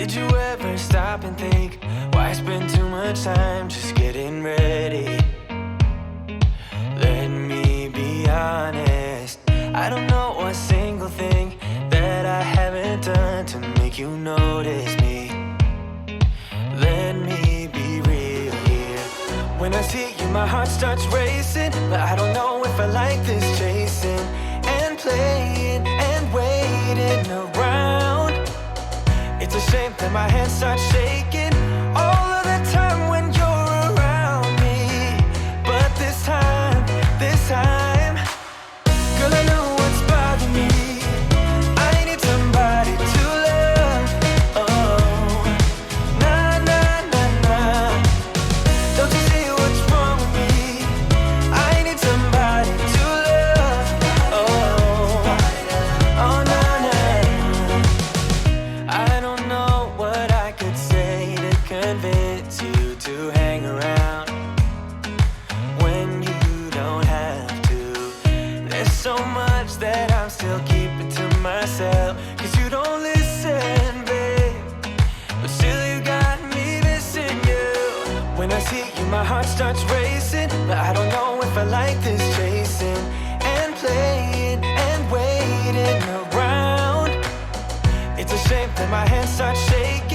Did you ever stop and think why spend too much time just getting ready? Let me be honest, I don't know a single thing that I haven't done to make you notice me. Let me be real here. When I see you, my heart starts racing, but I don't know if I like this chasing and playing and waiting around. It's a shame that my hands start shaking all of the time when you're around me. But this time, girl, I know what's bothering me. I need somebody to love. Oh, nah, nah, nah, nah. Don't you see what's wrong with me? I need somebody to love. Oh, oh, nah, nah. I don't know what I could say to convince you to hang around when you don't have to. There's so much that I'm still keeping to myself, 'cause you don't listen, babe. But still you got me missing you. When I see you, my heart starts racing, but I don't know if I like this chasing and playing and waiting around. It's a shame that my hands start shaking